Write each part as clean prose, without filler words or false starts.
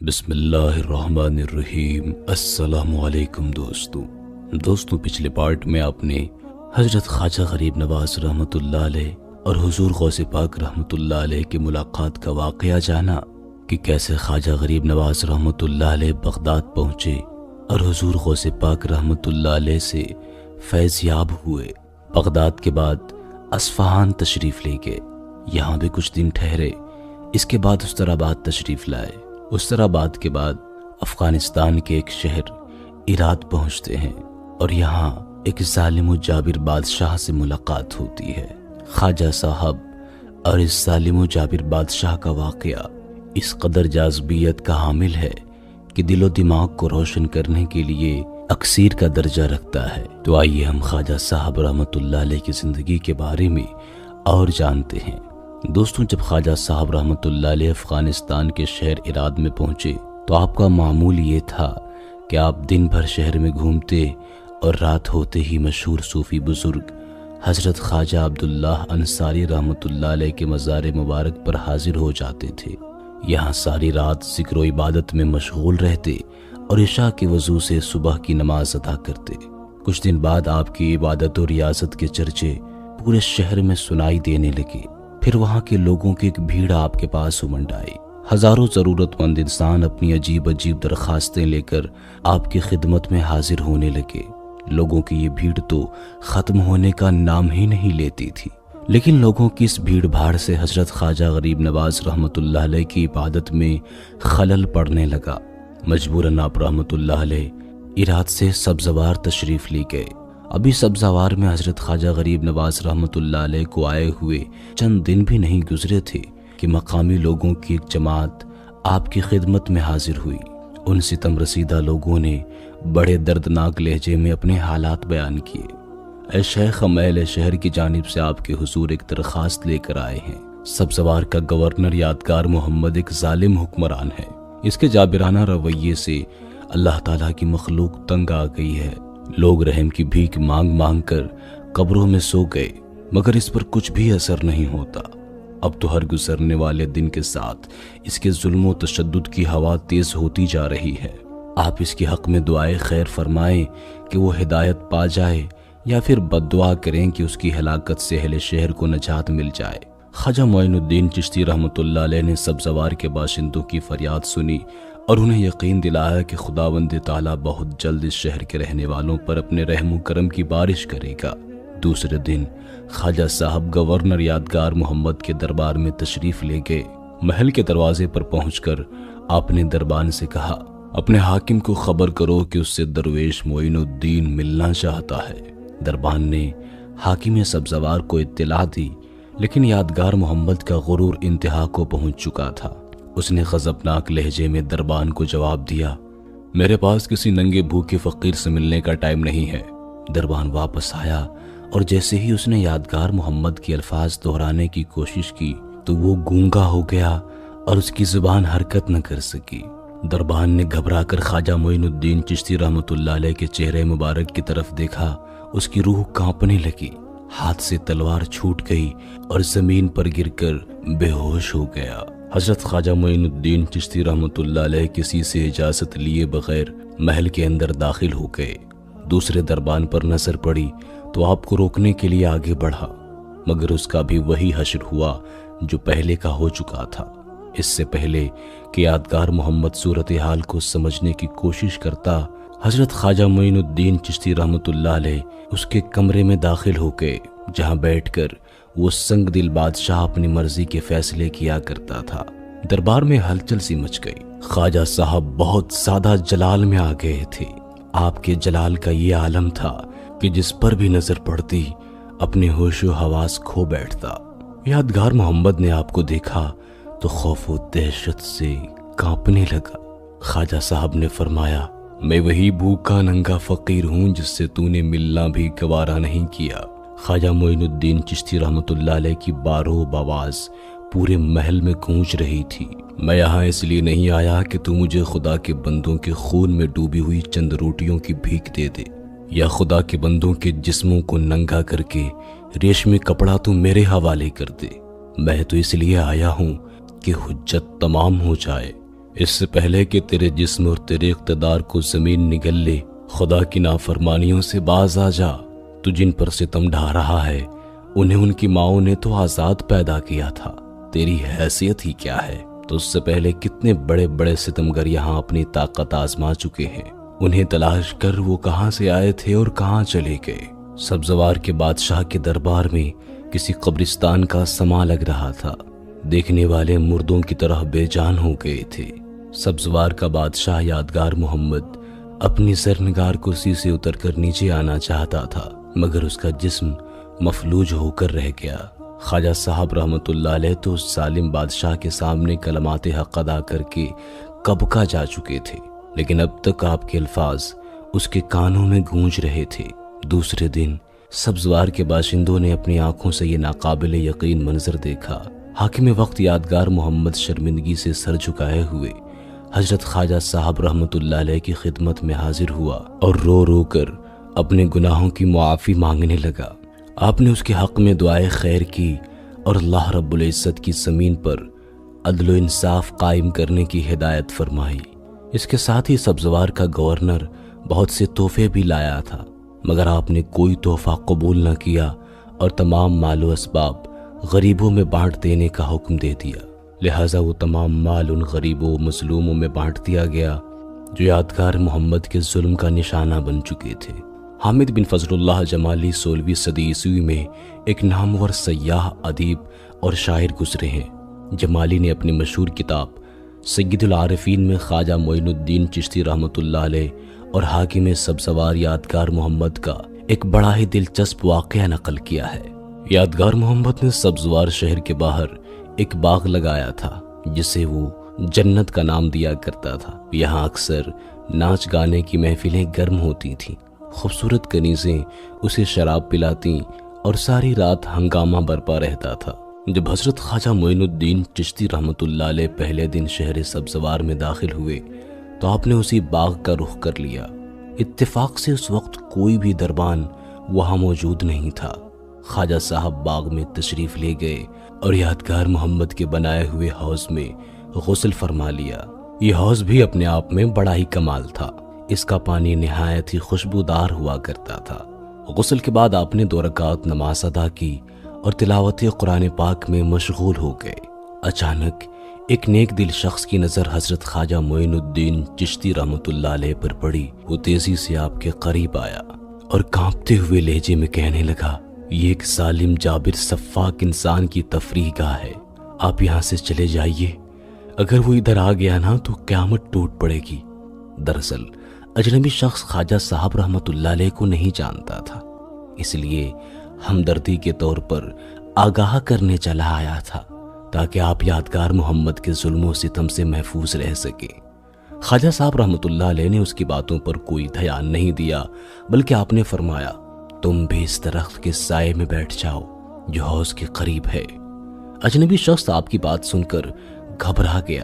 بسم اللہ الرحمن الرحیم۔ السلام علیکم دوستوں پچھلے پارٹ میں آپ نے حضرت خواجہ غریب نواز رحمۃ اللہ علیہ اور حضور غوث پاک رحمۃ اللہ علیہ کی ملاقات کا واقعہ جانا کہ کیسے خواجہ غریب نواز رحمۃ اللہ علیہ بغداد پہنچے اور حضور غوث پاک رحمۃ اللہ علیہ سے فیض یاب ہوئے۔ بغداد کے بعد اصفہان تشریف لے گئے، یہاں بھی کچھ دن ٹھہرے، اس کے بعد استراباد تشریف لائے۔ استراباد کے بعد افغانستان کے ایک شہر ایراد پہنچتے ہیں اور یہاں ایک ظالم و جابر بادشاہ سے ملاقات ہوتی ہے۔ خواجہ صاحب اور اس ظالم و جابر بادشاہ کا واقعہ اس قدر جاذبیت کا حامل ہے کہ دل و دماغ کو روشن کرنے کے لیے اکسیر کا درجہ رکھتا ہے۔ تو آئیے ہم خواجہ صاحب رحمۃ اللہ علیہ کی زندگی کے بارے میں اور جانتے ہیں۔ دوستوں، جب خواجہ صاحب رحمۃ اللہ علیہ افغانستان کے شہر ایراد میں پہنچے تو آپ کا معمول یہ تھا کہ آپ دن بھر شہر میں گھومتے اور رات ہوتے ہی مشہور صوفی بزرگ حضرت خواجہ عبداللہ انصاری رحمۃ اللہ علیہ کے مزار مبارک پر حاضر ہو جاتے تھے۔ یہاں ساری رات ذکر و عبادت میں مشغول رہتے اور عشاء کے وضو سے صبح کی نماز ادا کرتے۔ کچھ دن بعد آپ کی عبادت و ریاضت کے چرچے پورے شہر میں سنائی دینے لگے۔ پھر وہاں کے لوگوں کی ایک بھیڑ آپ کے پاس امنڈ آئی۔ ہزاروں ضرورت مند انسان اپنی عجیب درخواستیں لے کر آپ کی خدمت میں حاضر ہونے لگے۔ لوگوں کی یہ بھیڑ تو ختم ہونے کا نام ہی نہیں لیتی تھی، لیکن لوگوں کی اس بھیڑ بھاڑ سے حضرت خواجہ غریب نواز رحمۃ اللہ علیہ کی عبادت میں خلل پڑنے لگا۔ مجبوراً آپ رحمۃ اللہ علیہ ایراد سے سبزوار تشریف لے گئے۔ ابھی سبزوار میں حضرت خواجہ غریب نواز رحمۃ اللہ علیہ کو آئے ہوئے چند دن بھی نہیں گزرے تھے کہ مقامی لوگوں کی ایک جماعت آپ کی خدمت میں حاضر ہوئی۔ ان ستم رسیدہ لوگوں نے بڑے دردناک لہجے میں اپنے حالات بیان کیے۔ اے شیخ، ہم اہل شہر کی جانب سے آپ کے حضور ایک درخواست لے کر آئے ہیں۔ سبزوار کا گورنر یادگار محمد ایک ظالم حکمران ہے۔ اس کے جابرانہ رویے سے اللہ تعالیٰ کی مخلوق تنگ آ گئی ہے۔ لوگ رحم کی بھیک مانگ مانگ کر قبروں میں سو گئے، مگر اس پر کچھ بھی اثر نہیں ہوتا۔ اب تو ہر گزرنے والے دن کے ساتھ اس کے ظلم و تشدد کی ہوا تیز ہوتی جا رہی ہے۔ آپ اس کے حق میں دعائے خیر فرمائیں کہ وہ ہدایت پا جائے، یا پھر بد دعا کریں کہ اس کی ہلاکت سے اہل شہر کو نجات مل جائے۔ خواجہ معین الدین چشتی رحمۃ اللہ علیہ نے سبزوار کے باشندوں کی فریاد سنی اور انہیں یقین دلایا کہ خداوند تعالیٰ بہت جلد اس شہر کے رہنے والوں پر اپنے رحم و کرم کی بارش کرے گا۔ دوسرے دن خواجہ صاحب گورنر یادگار محمد کے دربار میں تشریف لے گئے۔ محل کے دروازے پر پہنچ کر آپ نے دربان سے کہا، اپنے حاکم کو خبر کرو کہ اس سے درویش معین الدین ملنا چاہتا ہے۔ دربان نے حاکم سبزوار کو اطلاع دی، لیکن یادگار محمد کا غرور انتہا کو پہنچ چکا تھا۔ اس نے غضبناک لہجے میں دربان کو جواب دیا، میرے پاس کسی ننگے بھوکے فقیر سے ملنے کا ٹائم نہیں ہے۔ دربان واپس آیا اور جیسے ہی اس نے یادگار محمد کے الفاظ دہرانے کی کوشش کی تو وہ گونگا ہو گیا اور اس کی زبان حرکت نہ کر سکی۔ دربان نے گھبرا کر خواجہ معین الدین چشتی رحمۃ اللہ علیہ کے چہرے مبارک کی طرف دیکھا۔ اس کی روح کانپنے لگی، ہاتھ سے تلوار چھوٹ گئی اور زمین پر گر کر بے ہوش ہو گیا۔ حضرت خواجہ معین الدین چشتی رحمۃ اللہ علیہ کسی سے اجازت لیے بغیر محل کے اندر داخل ہو گئے۔ دوسرے دربان پر نظر پڑی تو آپ کو روکنے کے لیے آگے بڑھا، مگر اس کا بھی وہی حشر ہوا جو پہلے کا ہو چکا تھا۔ اس سے پہلے کہ یادگار محمد صورتحال کو سمجھنے کی کوشش کرتا، حضرت خواجہ معین الدین چشتی رحمۃ اللہ علیہ اس کے کمرے میں داخل ہو گئے، جہاں بیٹھ کر وہ سنگ دل بادشاہ اپنی مرضی کے فیصلے کیا کرتا تھا۔ دربار میں ہلچل سی مچ گئی۔ خواجہ صاحب بہت زیادہ جلال میں آ گئے تھے۔ آپ کے جلال کا یہ عالم تھا کہ جس پر بھی نظر پڑتی اپنے ہوش و حواس کھو بیٹھتا۔ یادگار محمد نے آپ کو دیکھا تو خوف و دہشت سے کانپنے لگا۔ خواجہ صاحب نے فرمایا، میں وہی بھوکا ننگا فقیر ہوں جس سے تو نے ملنا بھی گوارا نہیں کیا۔ خواجہ معین الدین چشتی رحمۃ اللہ علیہ کی بارو آواز پورے محل میں گونج رہی تھی، میں یہاں اس لیے نہیں آیا کہ تو مجھے خدا کے بندوں کے خون میں ڈوبی ہوئی چند روٹیوں کی بھیک دے دے، یا خدا کے بندوں کے جسموں کو ننگا کر کے ریشمی کپڑا تو میرے حوالے کر دے۔ میں تو اس لیے آیا ہوں کہ حجت تمام ہو جائے، اس سے پہلے کہ تیرے جسم اور تیرے اقتدار کو زمین نگل لے، خدا کی نافرمانیوں سے باز آ جا۔ تو جن پر ستم ڈھا رہا ہے انہیں ان کی ماؤں نے تو آزاد پیدا کیا تھا، تیری حیثیت ہی کیا ہے؟ تو اس سے پہلے کتنے بڑے بڑے ستمگر یہاں اپنی طاقت آزما چکے ہیں، انہیں تلاش کر وہ کہاں سے آئے تھے اور کہاں چلے گئے۔ سبزوار کے بادشاہ کے دربار میں کسی قبرستان کا سما لگ رہا تھا، دیکھنے والے مردوں کی طرح بے جان ہو گئے تھے۔ سبزوار کا بادشاہ یادگار محمد اپنی زرنگار کرسی سے اتر کر نیچے آنا چاہتا تھا، مگر اس کا جسم مفلوج ہو کر رہ گیا۔ خواجہ صاحب رحمت اللہ علیہ تو اس ظالم بادشاہ کے سامنے کلمات حق ادا کر کے کب کا جا چکے تھے، لیکن اب تک آپ کے الفاظ اس کے کانوں میں گونج رہے تھے۔ دوسرے دن سبزوار کے باشندوں نے اپنی آنکھوں سے یہ ناقابل یقین منظر دیکھا۔ حاکم وقت یادگار محمد شرمندگی سے سر جھکائے ہوئے حضرت خواجہ صاحب رحمت اللہ علیہ کی خدمت میں حاضر ہوا اور رو رو کر اپنے گناہوں کی معافی مانگنے لگا۔ آپ نے اس کے حق میں دعائے خیر کی اور اللہ رب العزت کی زمین پر عدل و انصاف قائم کرنے کی ہدایت فرمائی۔ اس کے ساتھ ہی سبزوار کا گورنر بہت سے تحفے بھی لایا تھا، مگر آپ نے کوئی تحفہ قبول نہ کیا اور تمام مال و اسباب غریبوں میں بانٹ دینے کا حکم دے دیا۔ لہٰذا وہ تمام مال ان غریبوں و مظلوموں میں بانٹ دیا گیا جو یادگار محمد کے ظلم کا نشانہ بن چکے تھے۔ حامد بن فضل اللہ جمالی 16ویں صدی عیسوی میں ایک نامور سیاح، ادیب اور شاعر گزرے ہیں۔ جمالی نے اپنی مشہور کتاب سید العارفین میں خواجہ معین الدین چشتی رحمت اللہ علیہ اور حاکم سبزوار یادگار محمد کا ایک بڑا ہی دلچسپ واقعہ نقل کیا ہے۔ یادگار محمد نے سبزوار شہر کے باہر ایک باغ لگایا تھا جسے وہ جنت کا نام دیا کرتا تھا۔ یہاں اکثر ناچ گانے کی محفلیں گرم ہوتی تھیں، خوبصورت کنیزیں اسے شراب پلاتیں اور ساری رات ہنگامہ برپا رہتا تھا۔ جب حضرت خواجہ معین الدین چشتی رحمت اللہ علیہ پہلے دن شہر سبزوار میں داخل ہوئے تو آپ نے اسی باغ کا رخ کر لیا۔ اتفاق سے اس وقت کوئی بھی دربان وہاں موجود نہیں تھا۔ خواجہ صاحب باغ میں تشریف لے گئے اور یادگار محمد کے بنائے ہوئے حوض میں غسل فرما لیا۔ یہ حوض بھی اپنے آپ میں بڑا ہی کمال تھا، اس کا پانی نہایت ہی خوشبودار ہوا کرتا تھا۔ غسل کے بعد آپ نے 2 رکعت نماز ادا کی اور تلاوت قرآن پاک میں مشغول ہو گئے۔ اچانک ایک نیک دل شخص کی نظر حضرت خواجہ معین الدین چشتی رحمت اللہ علیہ پر پڑی۔ وہ تیزی سے آپ کے قریب آیا اور کانپتے ہوئے لہجے میں کہنے لگا، یہ ایک ظالم جابر سفاک انسان کی تفریح گاہ ہے، آپ یہاں سے چلے جائیے، اگر وہ ادھر آ گیا نا تو قیامت ٹوٹ پڑے گی۔ دراصل اجنبی شخص خواجہ صاحب رحمت اللہ علیہ کو نہیں جانتا تھا، اس لیے ہمدردی کے طور پر آگاہ کرنے چلا آیا تھا تاکہ آپ یادگار محمد کے ظلم و ستم سے محفوظ رہ سکیں۔ خواجہ صاحب رحمت اللہ علیہ نے اس کی باتوں پر کوئی دھیان نہیں دیا، بلکہ آپ نے فرمایا، تم بھی اس درخت کے سائے میں بیٹھ جاؤ جو حوض کے قریب ہے۔ اجنبی شخص آپ کی بات سن کر گھبرا گیا۔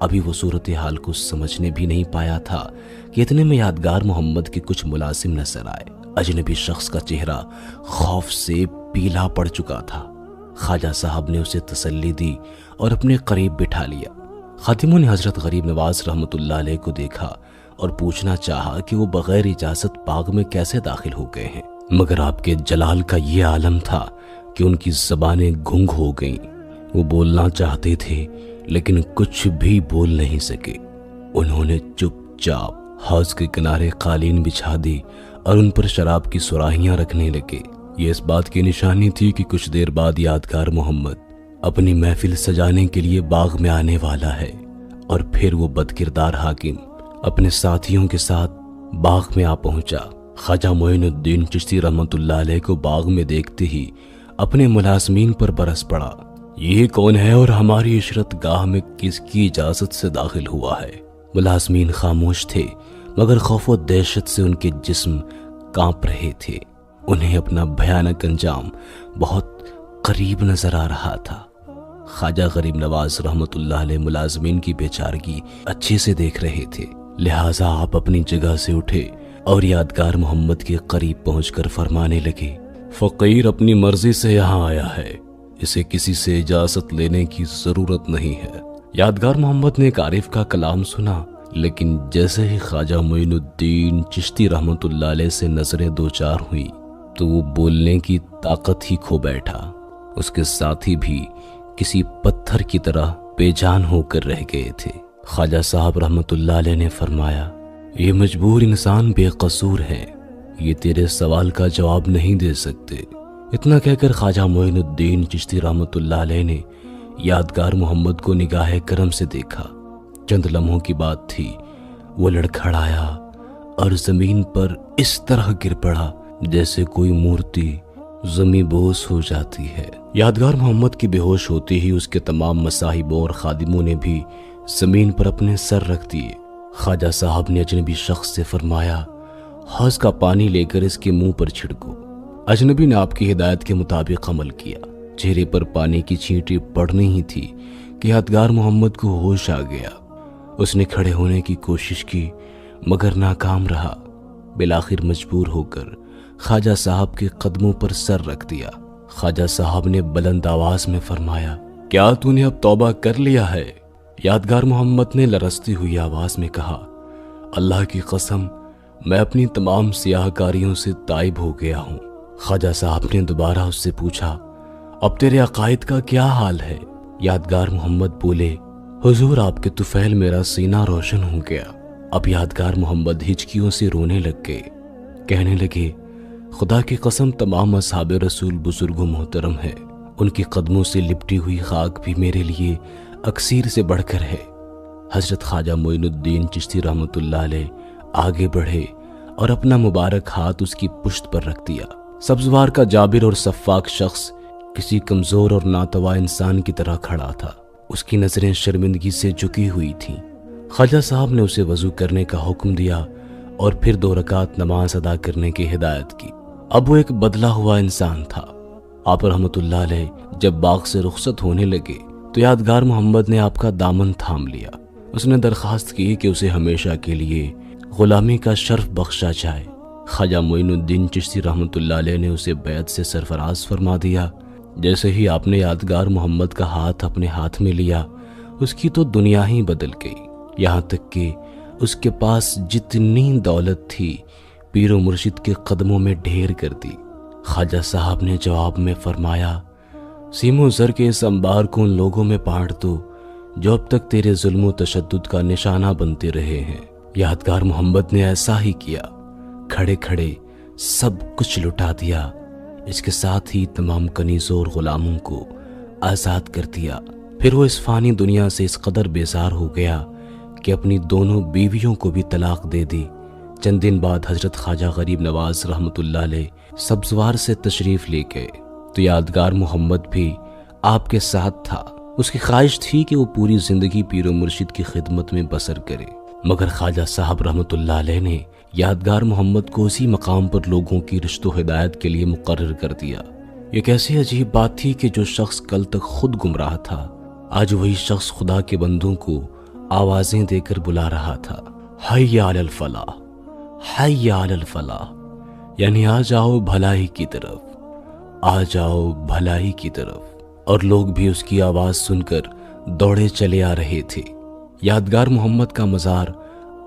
ابھی وہ صورتحال کو سمجھنے بھی نہیں پایا تھا کہ اتنے میں یادگار محمد کے کچھ ملازم نظر آئے۔ اجنبی شخص کا چہرہ خوف سے پیلا پڑ چکا تھا۔ خواجہ صاحب نے اسے تسلی دی اور اپنے قریب بٹھا لیا۔ خادموں نے حضرت غریب نواز رحمت اللہ علیہ کو دیکھا اور پوچھنا چاہا کہ وہ بغیر اجازت باغ میں کیسے داخل ہو گئے ہیں، مگر آپ کے جلال کا یہ عالم تھا کہ ان کی زبانیں گنگ ہو گئیں۔ وہ بولنا چاہتے تھے لیکن کچھ بھی بول نہیں سکے۔ انہوں نے چپ چاپ حوض کے کنارے قالین بچھا دی اور ان پر شراب کی سراہیاں رکھنے لگے۔ یہ اس بات کی نشانی تھی کہ کچھ دیر بعد یادگار محمد اپنی محفل سجانے کے لیے باغ میں آنے والا ہے، اور پھر وہ بدکردار حاکم اپنے ساتھیوں کے ساتھ باغ میں آ پہنچا۔ خواجہ معین الدین چشتی رحمت اللہ علیہ کو باغ میں دیکھتے ہی اپنے ملازمین پر برس پڑا، یہ کون ہے اور ہماری عشرت گاہ میں کس کی اجازت سے داخل ہوا ہے؟ ملازمین خاموش تھے، مگر خوف و دہشت سے ان کے جسم کانپ رہے تھے۔ انہیں اپنا بھیانک انجام بہت قریب نظر آ رہا تھا۔ خواجہ غریب نواز رحمت اللہ علیہ ملازمین کی بیچارگی اچھے سے دیکھ رہے تھے، لہٰذا آپ اپنی جگہ سے اٹھے اور یادگار محمد کے قریب پہنچ کر فرمانے لگے، فقیر اپنی مرضی سے یہاں آیا ہے، اسے کسی سے اجازت لینے کی ضرورت نہیں ہے۔ یادگار محمد نے ایک عارف کا کلام سنا، لیکن جیسے ہی خواجہ معین الدین چشتی رحمت اللہ علیہ سے نظریں دو چار ہوئی تو وہ بولنے کی طاقت ہی کھو بیٹھا۔ اس کے ساتھی بھی کسی پتھر کی طرح بے جان ہو کر رہ گئے تھے۔ خواجہ صاحب رحمت اللہ علیہ نے فرمایا، یہ مجبور انسان بے قصور ہے، یہ تیرے سوال کا جواب نہیں دے سکتے۔ اتنا کہہ کر خواجہ معین الدین چشتی رحمت اللہ علیہ نے یادگار محمد کو نگاہ کرم سے دیکھا۔ چند لمحوں کی بات تھی، وہ لڑکھڑایا اور زمین پر اس طرح گر پڑا جیسے کوئی مورتی زمیں بوس ہو جاتی ہے۔ یادگار محمد کی بے ہوش ہوتے ہی اس کے تمام مصاحبوں اور خادموں نے بھی زمین پر اپنے سر رکھ دیے۔ خواجہ صاحب نے اجنبی شخص سے فرمایا، حوض کا پانی لے کر اس کے منہ پر چھڑکو۔ اجنبی نے آپ کی ہدایت کے مطابق عمل کیا۔ چہرے پر پانی کی چھینٹیں پڑنی ہی تھی کہ یادگار محمد کو ہوش آ گیا۔ اس نے کھڑے ہونے کی کوشش کی مگر ناکام رہا۔ بالآخر مجبور ہو کر خواجہ صاحب کے قدموں پر سر رکھ دیا۔ خواجہ صاحب نے بلند آواز میں فرمایا، کیا تو نے اب توبہ کر لیا ہے؟ یادگار محمد نے لرزتی ہوئی آواز میں کہا، اللہ کی قسم میں اپنی تمام سیاہ کاریوں سے تائب ہو گیا ہوں۔ خواجہ صاحب نے دوبارہ اس سے پوچھا، اب تیرے عقائد کا کیا حال ہے؟ یادگار محمد بولے، حضور آپ کے طفیل میرا سینہ روشن ہو گیا۔ اب یادگار محمد ہچکیوں سے رونے لگ گئے، کہنے لگے، خدا کی قسم تمام اصحاب رسول بزرگ و محترم ہے، ان کے قدموں سے لپٹی ہوئی خاک بھی میرے لیے اکسیر سے بڑھ کر ہے۔ حضرت خواجہ معین الدین چشتی رحمت اللہ علیہ آگے بڑھے اور اپنا مبارک ہاتھ اس کی پشت پر رکھ دیا۔ سبزوار کا جابر اور صفاق شخص کسی کمزور اور ناتوا انسان کی طرح کھڑا تھا۔ اس کی نظریں شرمندگی سے جھکی ہوئی تھیں۔ خواجہ صاحب نے اسے وضو کرنے کا حکم دیا اور پھر 2 رکعت نماز ادا کرنے کی ہدایت کی۔ اب وہ ایک بدلا ہوا انسان تھا۔ آپ رحمت اللہ علیہ جب باغ سے رخصت ہونے لگے تو یادگار محمد نے آپ کا دامن تھام لیا۔ اس نے درخواست کی کہ اسے ہمیشہ کے لیے غلامی کا شرف بخشا جائے۔ خواجہ معین الدین چشتی رحمت اللہ علیہ نے اسے بیعت سے سرفراز فرما دیا۔ جیسے ہی آپ نے یادگار محمد کا ہاتھ اپنے ہاتھ میں لیا، اس کی تو دنیا ہی بدل گئی، یہاں تک کہ اس کے پاس جتنی دولت تھی پیر و مرشد کے قدموں میں ڈھیر کر دی۔ خواجہ صاحب نے جواب میں فرمایا، سیم و زر کے اس انبار کو ان لوگوں میں بانٹ دو جو اب تک تیرے ظلم و تشدد کا نشانہ بنتے رہے ہیں۔ یادگار محمد نے ایسا ہی کیا، کھڑے کھڑے سب کچھ لٹا دیا۔ اس کے ساتھ ہی تمام کنیزوں اور غلاموں کو آزاد کر دیا۔ پھر وہ اس فانی دنیا سے اس قدر بیزار ہو گیا کہ اپنی دونوں بیویوں کو بھی طلاق دے دی۔ چند دن بعد حضرت خواجہ غریب نواز رحمت اللہ علیہ سبزوار سے تشریف لے گئے تو یادگار محمد بھی آپ کے ساتھ تھا۔ اس کی خواہش تھی کہ وہ پوری زندگی پیر و مرشد کی خدمت میں بسر کرے، مگر خواجہ صاحب رحمت اللہ علیہ نے یادگار محمد کو اسی مقام پر لوگوں کی رشت و ہدایت کے لیے مقرر کر دیا۔ یہ کیسی عجیب بات تھی کہ جو شخص کل تک خود گمراہ تھا، آج وہی شخص خدا کے بندوں کو آوازیں دے کر بلا رہا تھا، حی علی الفلاح، حی علی الفلاح، یعنی آ جاؤ بھلائی کی طرف، آ جاؤ بھلائی کی طرف۔ اور لوگ بھی اس کی آواز سن کر دوڑے چلے آ رہے تھے۔ یادگار محمد کا مزار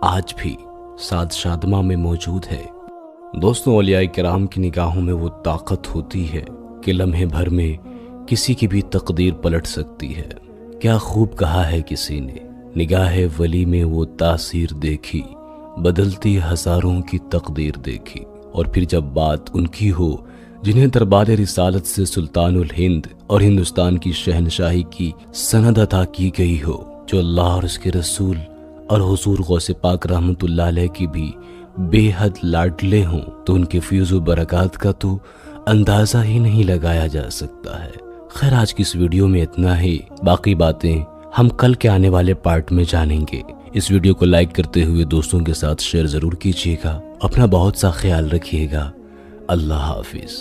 آج بھی سعد شادمہ میں موجود ہے۔ دوستوں، اولیاء کرام کی نگاہوں میں وہ طاقت ہوتی ہے کہ لمحے بھر میں کسی کی بھی تقدیر پلٹ سکتی ہے۔ کیا خوب کہا ہے کسی نے، نگاہ ولی میں وہ تاثیر دیکھی، بدلتی ہزاروں کی تقدیر دیکھی۔ اور پھر جب بات ان کی ہو جنہیں دربار رسالت سے سلطان الہند اور ہندوستان کی شہنشاہی کی سند عطا کی گئی ہو، جو اللہ اور اس کے رسول اور حضور غوث پاک رحمت اللہ علیہ کی بھی بے حد لاڈلے ہوں، تو ان کے فیض و برکات کا تو اندازہ ہی نہیں لگایا جا سکتا ہے۔ خیر، آج کی اس ویڈیو میں اتنا ہی، باقی باتیں ہم کل کے آنے والے پارٹ میں جانیں گے۔ اس ویڈیو کو لائک کرتے ہوئے دوستوں کے ساتھ شیئر ضرور کیجیے گا۔ اپنا بہت سا خیال رکھیے گا۔ اللہ حافظ۔